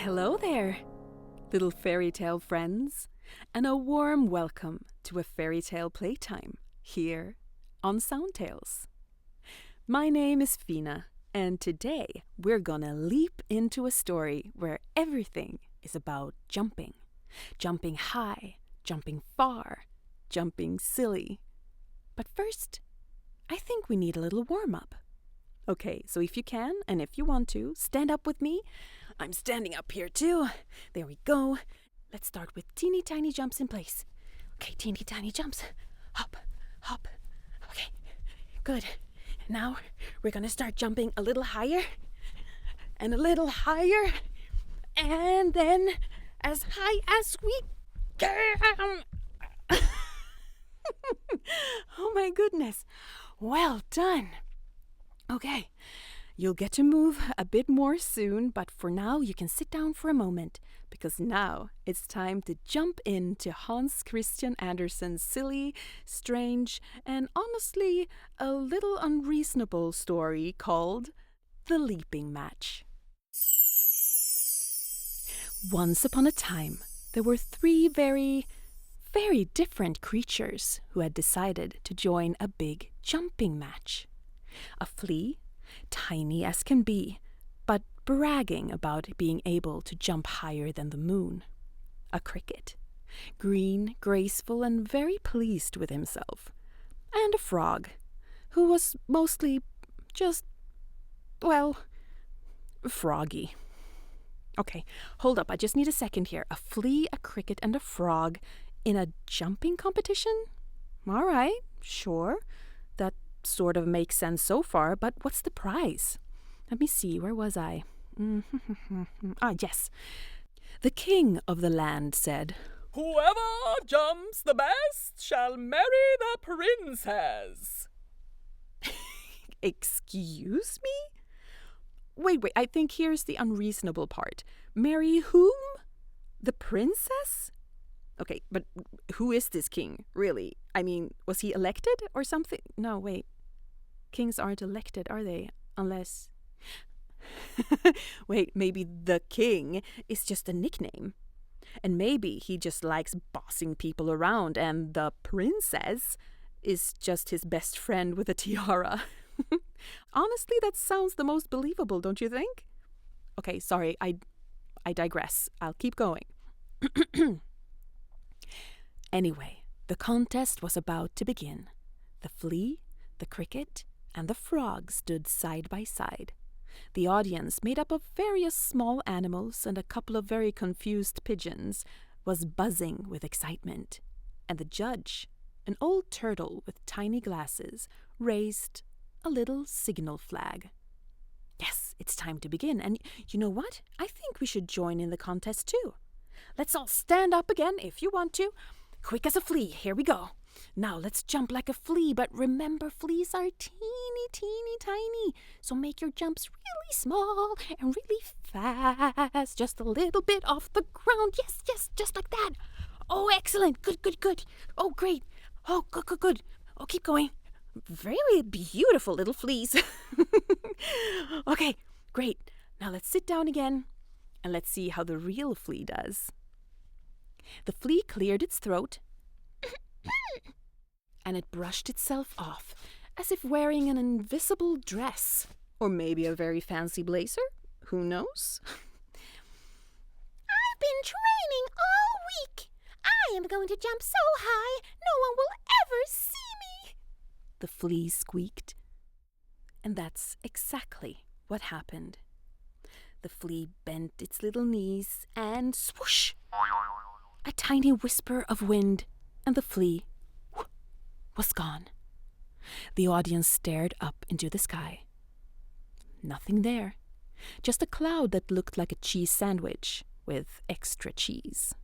Hello there, little fairy tale friends, and a warm welcome to a Fairytale Playtime here on SoundTales. My name is Fina, and today we're gonna leap into a story where everything is about jumping. Jumping high, jumping far, jumping silly. But first, I think we need a little warm-up. Okay, so if you can, and if you want to, stand up with me. I'm standing up here too. There we go. Let's start with teeny tiny jumps in place. Okay, teeny tiny jumps. Hop, hop. Okay, good. Now we're gonna start jumping a little higher and a little higher, and then as high as we can. Oh my goodness. Well done. Okay, you'll get to move a bit more soon, but for now you can sit down for a moment, because now it's time to jump into Hans Christian Andersen's silly, strange, and honestly a little unreasonable story called The Leaping Match. Once upon a time, there were three very different creatures who had decided to join a big jumping match. A flea, tiny as can be, but bragging about being able to jump higher than the moon. A cricket, green, graceful, and very pleased with himself. And a frog, who was mostly just, well, froggy. Okay, hold up, I just need a second here. A flea, a cricket, and a frog in a jumping competition? All right, sure. That sort of makes sense so far, but what's the prize? Let me see, where was I? Yes. The king of the land said, "Whoever jumps the best shall marry the princess." Excuse me? Wait, I think here's the unreasonable part. Marry whom? The princess? Okay, but who is this king, really? I mean, was he elected or something? No, wait. Kings aren't elected, are they? Unless... Wait, maybe the king is just a nickname. And maybe he just likes bossing people around, and the princess is just his best friend with a tiara. Honestly, that sounds the most believable, don't you think? Okay, sorry, I digress. I'll keep going. Anyway, the contest was about to begin. The flea, the cricket, and the frog stood side by side. The audience, made up of various small animals and a couple of very confused pigeons, was buzzing with excitement. And the judge, an old turtle with tiny glasses, raised a little signal flag. Yes, it's time to begin. And you know what? I think we should join in the contest too. Let's all stand up again if you want to. Quick as a flea, here we go. Now let's jump like a flea, but remember, fleas are teeny, teeny, tiny. So make your jumps really small and really fast. Just a little bit off the ground. Yes, just like that. Oh, excellent. Good. Oh, great. Oh, good. Oh, keep going. Very beautiful little fleas. Okay, great. Now let's sit down again and let's see how the real flea does. The flea cleared its throat and it brushed itself off as if wearing an invisible dress, or maybe a very fancy blazer. Who knows? I've been training all week. I am going to jump so high no one will ever see me, the flea squeaked. And that's exactly what happened. The flea bent its little knees and swoosh! A tiny whisper of wind, and the flea was gone. The audience stared up into the sky. Nothing there. Just a cloud that looked like a cheese sandwich with extra cheese.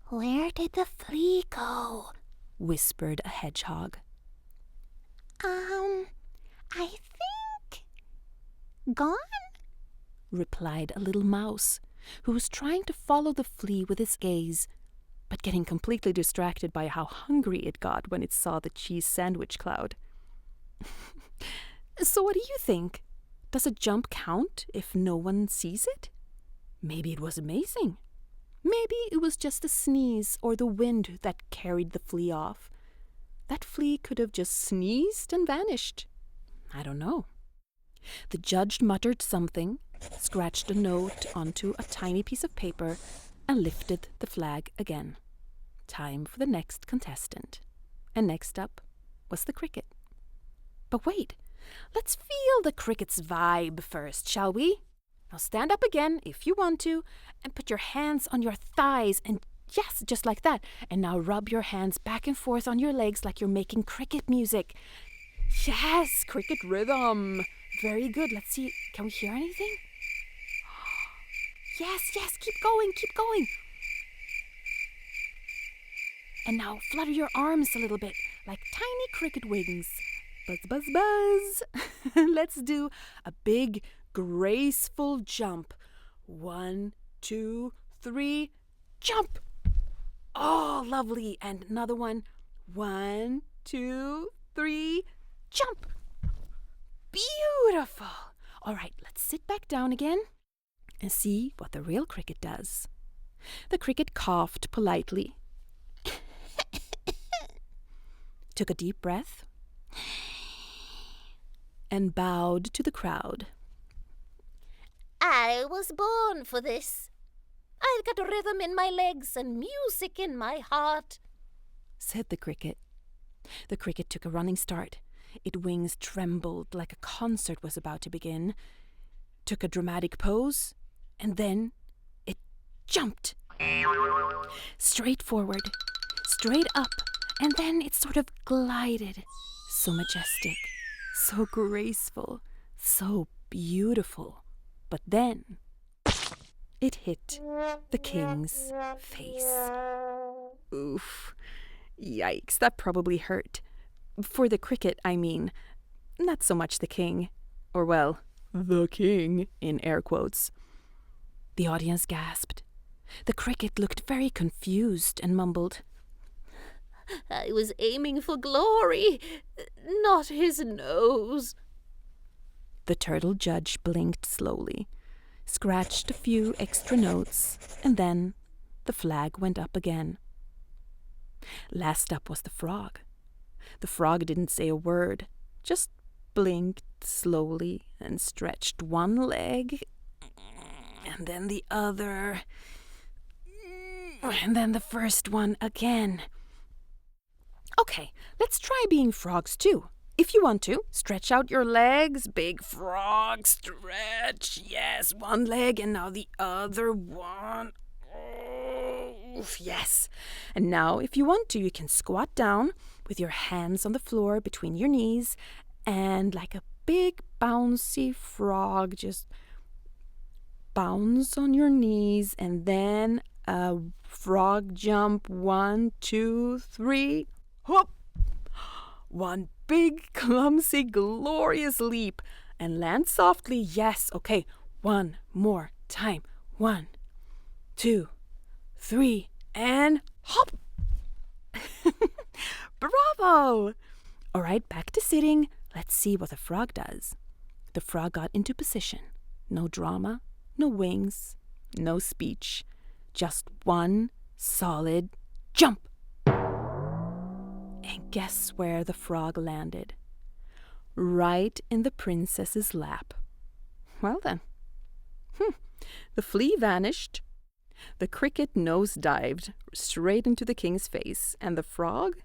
"Where did the flea go?" whispered a hedgehog. I think... gone?" replied a little mouse, who was trying to follow the flea with its gaze, but getting completely distracted by how hungry it got when it saw the cheese sandwich cloud. So what do you think? Does a jump count if no one sees it? Maybe it was amazing. Maybe it was just a sneeze or the wind that carried the flea off. That flea could have just sneezed and vanished. I don't know. The judge muttered something, scratched a note onto a tiny piece of paper, and lifted the flag again. Time for the next contestant. And next up was the cricket. But wait, let's feel the cricket's vibe first, shall we? Now stand up again if you want to, and put your hands on your thighs, and yes, just like that. And now rub your hands back and forth on your legs like you're making cricket music. Yes, cricket rhythm. Very good. Let's see. Can we hear anything? Yes, keep going. And now flutter your arms a little bit, like tiny cricket wings. Buzz, buzz, buzz. Let's do a big, graceful jump. 1, 2, 3, jump. Oh, lovely. And another one. 1, 2, 3, jump. Beautiful. All right, let's sit back down again and see what the real cricket does. The cricket coughed politely, took a deep breath, and bowed to the crowd. I was born for this. I've got rhythm in my legs and music in my heart, said the cricket. The cricket took a running start. Its wings trembled like a concert was about to begin, took a dramatic pose, and then it jumped. Straight forward, straight up, and then it sort of glided. So majestic, so graceful, so beautiful. But then it hit the king's face. Oof. Yikes, that probably hurt. For the cricket, I mean. Not so much the king. Or, well, the king, in air quotes. The audience gasped. The cricket looked very confused and mumbled, I was aiming for glory, not his nose. The turtle judge blinked slowly, scratched a few extra notes, and then the flag went up again. Last up was the frog. The frog didn't say a word, just blinked slowly and stretched one leg, and then the other, and then the first one again. Okay, let's try being frogs too. If you want to, stretch out your legs, big frog, stretch. Yes, one leg and now the other one. Oh, yes. And now, if you want to, you can squat down with your hands on the floor between your knees and like a big bouncy frog, just bounce on your knees and then a frog jump. 1, 2, 3, hop. One big, clumsy, glorious leap and land softly. Yes, okay, one more time. 1, 2, 3, and hop. Bravo! All right, back to sitting. Let's see what the frog does. The frog got into position. No drama, no wings, no speech. Just one solid jump. And guess where the frog landed? Right in the princess's lap. Well then. The flea vanished. The cricket nosedived straight into the king's face, and the frog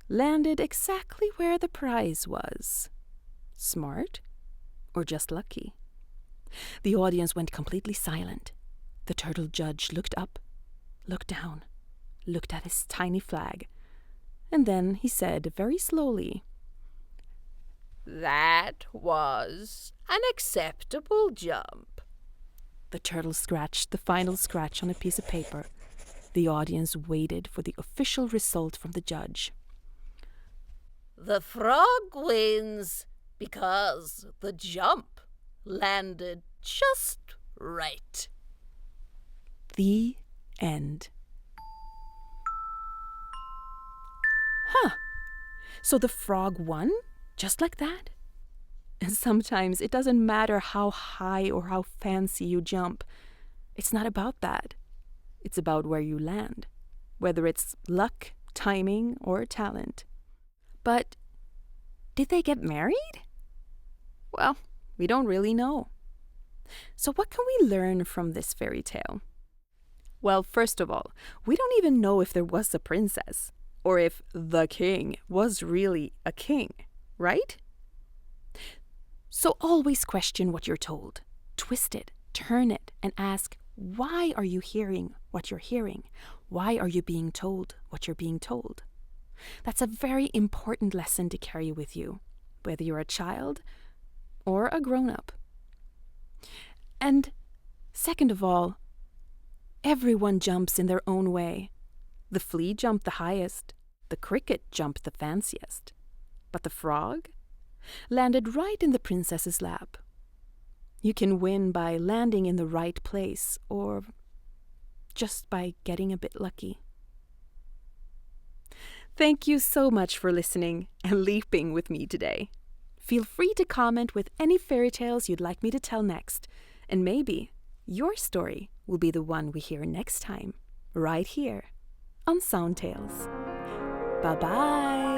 landed exactly where the prize was. Smart or just lucky? The audience went completely silent. The turtle judge looked up, looked down, looked at his tiny flag, and then he said very slowly, That was an acceptable jump. The turtle scratched the final scratch on a piece of paper. The audience waited for the official result from the judge. The frog wins because the jump landed just right. The end. So the frog won? Just like that? And sometimes it doesn't matter how high or how fancy you jump. It's not about that. It's about where you land, whether it's luck, timing, or talent. But did they get married? Well, we don't really know. So what can we learn from this fairy tale? Well, first of all, we don't even know if there was a princess, or if the king was really a king, right? So always question what you're told. Twist it, turn it, and ask, why are you hearing what you're hearing? Why are you being told what you're being told? That's a very important lesson to carry with you, whether you're a child or a grown-up. And second of all, everyone jumps in their own way. The flea jumped the highest, the cricket jumped the fanciest, but the frog landed right in the princess's lap. You can win by landing in the right place or just by getting a bit lucky. Thank you so much for listening and leaping with me today. Feel free to comment with any fairy tales you'd like me to tell next, and maybe your story will be the one we hear next time, right here on SoundTales. Bye-bye!